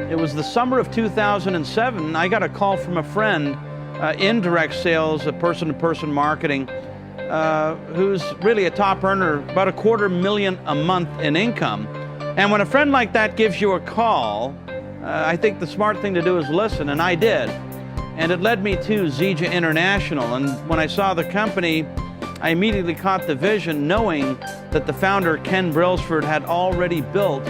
It was the summer of 2007. I got a call from a friend in direct sales, person-to-person marketing, who's really a top earner, about $250,000 a month in income. And when a friend like that gives you a call, I think the smart thing to do is listen, and I did. And it led me to Zija International. And when I saw the company, I immediately caught the vision, knowing that the founder, Ken Brailsford, had already built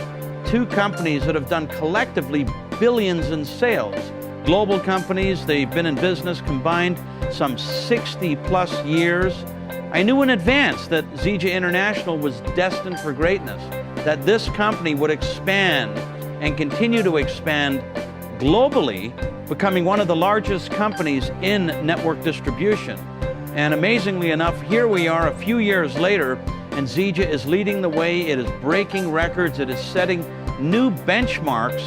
2 companies that have done collectively billions in sales. Global companies, they've been in business combined some 60+ years. I knew in advance that Zija International was destined for greatness, that this company would expand and continue to expand globally, becoming one of the largest companies in network distribution. And amazingly enough, here we are a few years later, and Zija is leading the way. It is breaking records. It is setting new benchmarks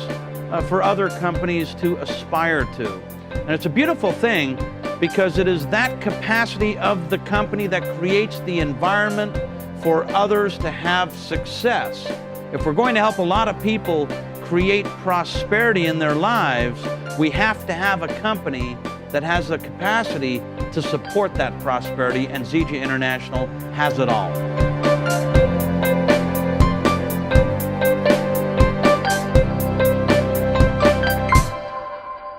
for other companies to aspire to. And it's a beautiful thing, because it is that capacity of the company that creates the environment for others to have success. If we're going to help a lot of people create prosperity in their lives, we have to have a company that has the capacity to support that prosperity, and Zija International has it all.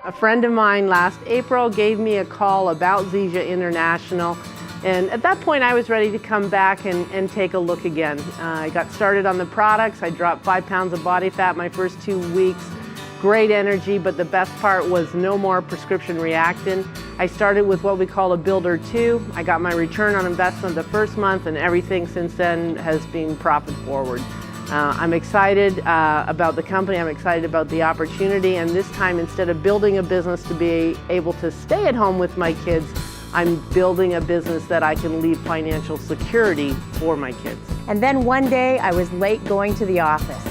A friend of mine last April gave me a call about Zija International, and at that point I was ready to come back and take a look again. I got started on the products. I dropped 5 pounds of body fat my first 2 weeks. Great energy, but the best part was no more prescription reactant. I started with what we call a Builder 2. I got my return on investment the first month, and everything since then has been profit forward. I'm excited about the company. I'm excited about the opportunity, and this time, instead of building a business to be able to stay at home with my kids, I'm building a business that I can leave financial security for my kids. And then one day I was late going to the office,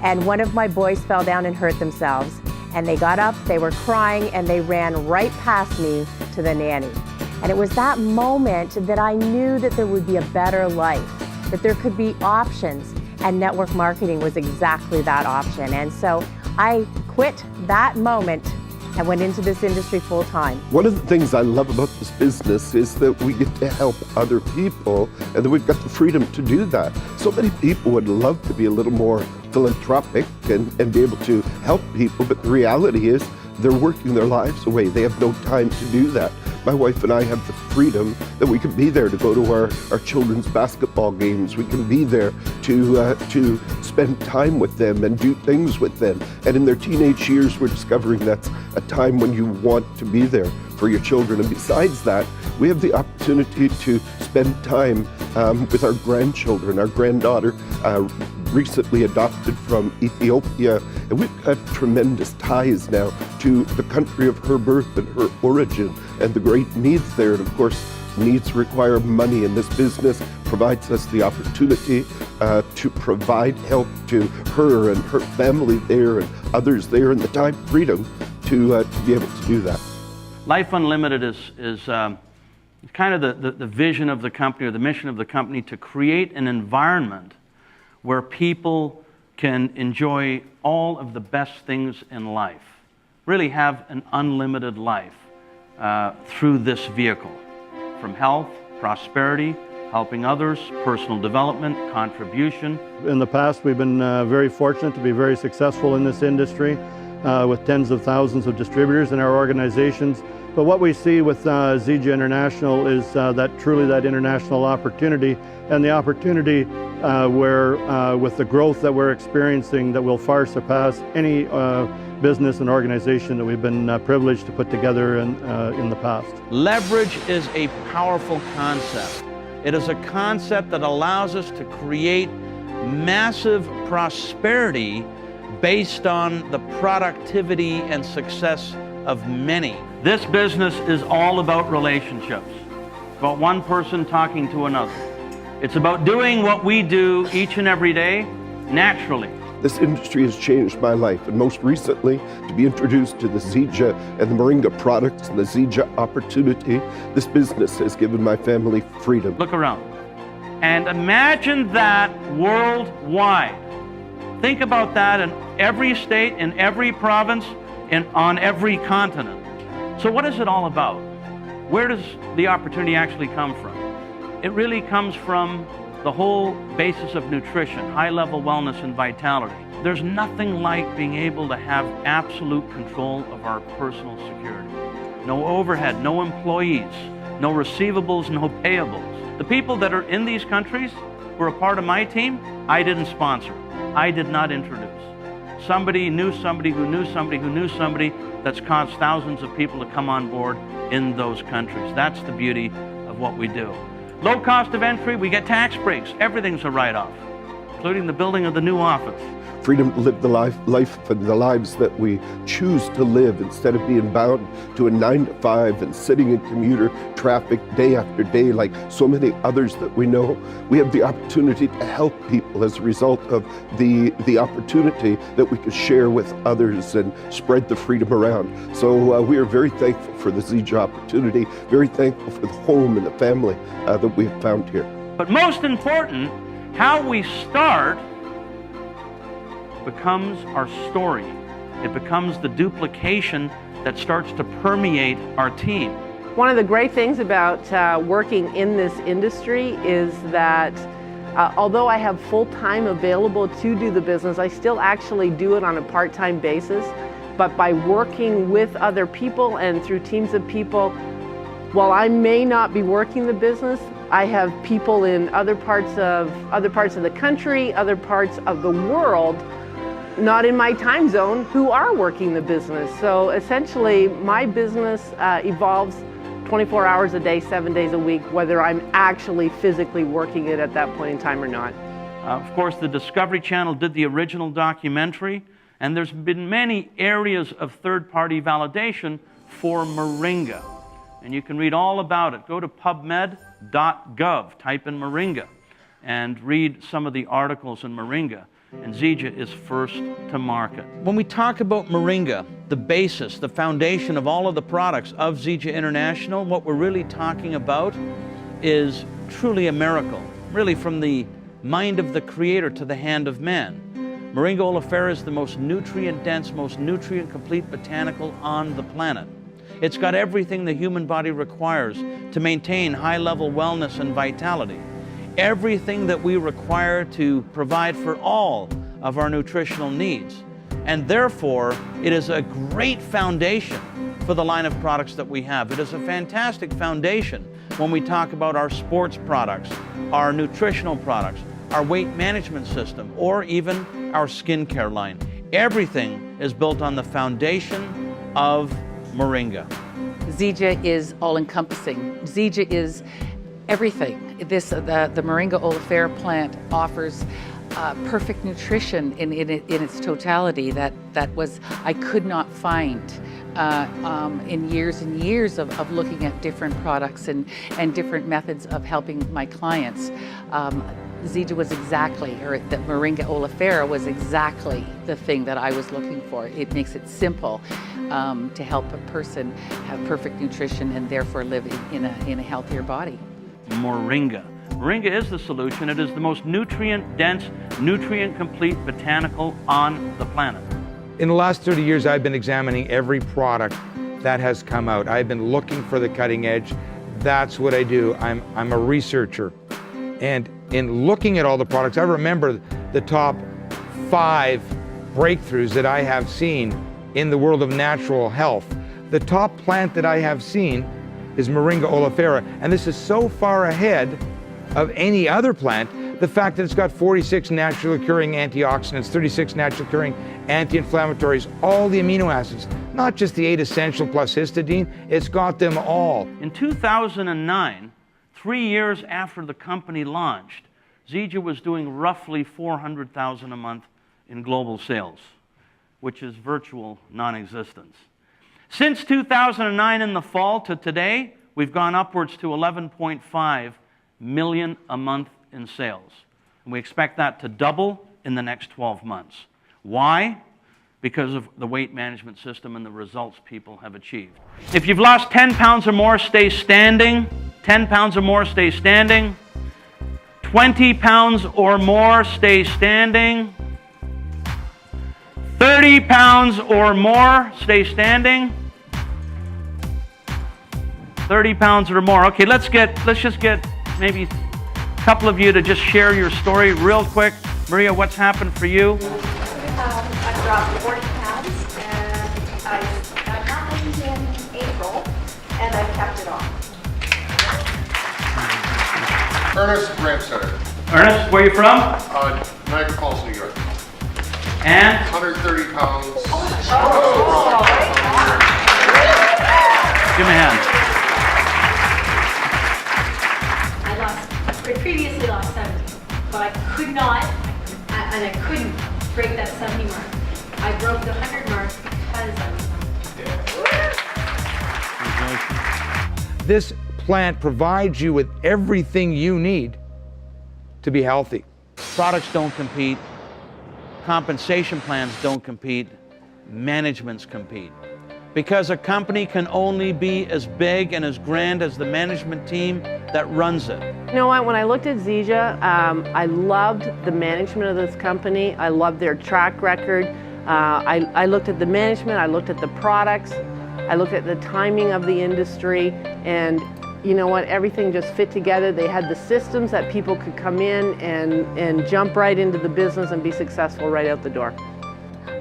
and one of my boys fell down and hurt themselves, and they got up, they were crying, and they ran right past me to the nanny. And it was that moment that I knew that there would be a better life, that there could be options, and network marketing was exactly that option. And so I quit that moment and went into this industry full time. One of the things I love about this business is that we get to help other people, and that we've got the freedom to do that. So many people would love to be a little more philanthropic and be able to help people, but the reality is they're working their lives away. They have no time to do that. My wife and I have the freedom that we can be there to go to our children's basketball games. We can be there to spend time with them and do things with them. And in their teenage years, we're discovering that's a time when you want to be there for your children. And besides that, we have the opportunity to spend time with our grandchildren. Our granddaughter recently adopted from Ethiopia, and we've got tremendous ties now to the country of her birth and her origin and the great needs there. And of course, needs require money, and this business provides us the opportunity to provide help to her and her family there and others there, and the time freedom to be able to do that. Life Unlimited is kind of the vision of the company, or the mission of the company, to create an environment where people can enjoy all of the best things in life, really have an unlimited life through this vehicle, from health, prosperity, helping others, personal development, contribution. In the past, we've been very fortunate to be very successful in this industry with tens of thousands of distributors in our organizations. But what we see with Zija International is truly that international opportunity, and the opportunity where with the growth that we're experiencing, that will far surpass any business and organization that we've been privileged to put together in the past. Leverage is a powerful concept. It is a concept that allows us to create massive prosperity based on the productivity and success of many. This business is all about relationships, about one person talking to another. It's about doing what we do each and every day naturally, This industry has changed my life, and most recently, to be introduced to the Zija and the Moringa products and the Zija Opportunity, this business has given my family freedom. Look around and imagine that worldwide. Think about that in every state, in every province, and on every continent. So what is it all about? Where does the opportunity actually come from? It really comes from the whole basis of nutrition, high-level wellness and vitality. There's nothing like being able to have absolute control of our personal security. No overhead, no employees, no receivables, no payables. The people that are in these countries who are a part of my team, I didn't sponsor. I did not introduce. Somebody knew somebody who knew somebody who knew somebody that's caused thousands of people to come on board in those countries. That's the beauty of what we do. Low cost of entry, we get tax breaks. Everything's a write-off, including the building of the new office. Freedom to live the life and the lives that we choose to live instead of being bound to a 9-to-5 and sitting in commuter traffic day after day like so many others that we know. We have the opportunity to help people as a result of the opportunity that we could share with others and spread the freedom around. So we are very thankful for the Zija Opportunity, very thankful for the home and the family that we have found here. But most important, how we start becomes our story. It becomes the duplication that starts to permeate our team. One of the great things about working in this industry is that although I have full time available to do the business, I still actually do it on a part-time basis. But by working with other people and through teams of people, while I may not be working the business, I have people in other parts of the country, other parts of the world, not in my time zone, who are working the business. So essentially, my business evolves 24 hours a day, 7 days a week, whether I'm actually physically working it at that point in time or not. Of course, the Discovery Channel did the original documentary, and there's been many areas of third-party validation for Moringa. And you can read all about it. Go to pubmed.gov, type in Moringa, and read some of the articles in Moringa. And Zija is first to market. When we talk about Moringa, the basis, the foundation of all of the products of Zija International, what we're really talking about is truly a miracle, really from the mind of the Creator to the hand of man. Moringa oleifera is the most nutrient-dense, most nutrient-complete botanical on the planet. It's got everything the human body requires to maintain high-level wellness and vitality. Everything that we require to provide for all of our nutritional needs. And therefore, it is a great foundation for the line of products that we have. It is a fantastic foundation when we talk about our sports products, our nutritional products, our weight management system, or even our skincare line. Everything is built on the foundation of Moringa. Zija is all-encompassing. Zija is everything. The Moringa oleifera plant offers perfect nutrition in its totality that I could not find in years and years of looking at different products and different methods of helping my clients. Zija was exactly, or the Moringa oleifera was exactly the thing that I was looking for. It makes it simple to help a person have perfect nutrition and therefore live in a healthier body. Moringa. Moringa is the solution. It is the most nutrient-dense, nutrient-complete botanical on the planet. In the last 30 years, I've been examining every product that has come out. I've been looking for the cutting edge. That's what I do. I'm a researcher. And in looking at all the products, I remember the top 5 breakthroughs that I have seen in the world of natural health. The top plant that I have seen is Moringa oleifera, and this is so far ahead of any other plant. The fact that it's got 46 naturally occurring antioxidants, 36 naturally occurring anti-inflammatories, all the amino acids, not just the 8 essential plus histidine, it's got them all. In 2009, 3 years after the company launched, Zija was doing roughly $400,000 a month in global sales, which is virtual non-existence. Since 2009 in the fall to today, we've gone upwards to 11.5 million a month in sales. And we expect that to double in the next 12 months. Why? Because of the weight management system and the results people have achieved. If you've lost 10 pounds or more, stay standing. 10 pounds or more, stay standing. 20 pounds or more, stay standing. 30 pounds or more, stay standing. 30 pounds or more. Okay, let's just get maybe a couple of you to just share your story real quick. Maria, what's happened for you? I dropped 40 pounds and I got happened in April and I kept it off. Ernest Grandcenter. Ernest, where are you from? Niagara Falls, New York. And? 130 pounds. Give me a hand. I previously lost 70, but I could not, and I couldn't break that 70 mark. I broke the 100 mark because I was This plant provides you with everything you need to be healthy. Products don't compete. Compensation plans don't compete. Managements compete. Because a company can only be as big and as grand as the management team that runs it. You know what, when I looked at Zija, I loved the management of this company. I loved their track record. I looked at the management, I looked at the products, I looked at the timing of the industry, and you know what, everything just fit together. They had the systems that people could come in and jump right into the business and be successful right out the door.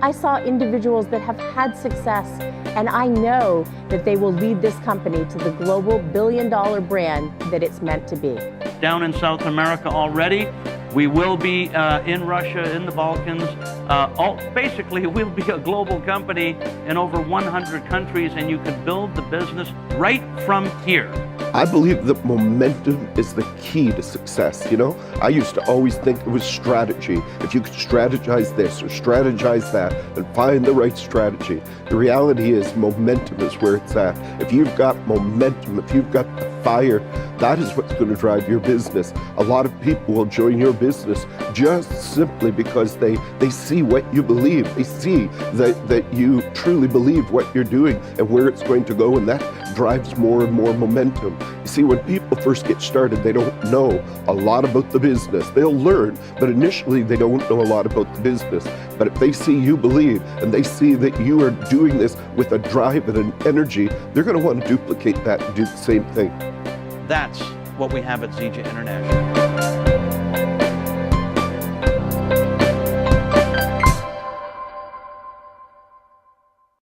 I saw individuals that have had success, and I know that they will lead this company to the global billion-dollar brand that it's meant to be. Down in South America already, we will be in Russia, in the Balkans. Basically, we'll be a global company in over 100 countries, and you can build the business right from here. I believe that momentum is the key to success, you know? I used to always think it was strategy. If you could strategize this or strategize that and find the right strategy. The reality is momentum is where it's at. If you've got momentum, if you've got the fire, that is what's going to drive your business. A lot of people will join your business just simply because they see what you believe. They see that you truly believe what you're doing and where it's going to go, and that drives more and more momentum. You see, when people first get started, they don't know a lot about the business. They'll learn, but initially they don't know a lot about the business. But if they see you believe and they see that you are doing this with a drive and an energy, they're going to want to duplicate that and do the same thing. That's what we have at Zija International.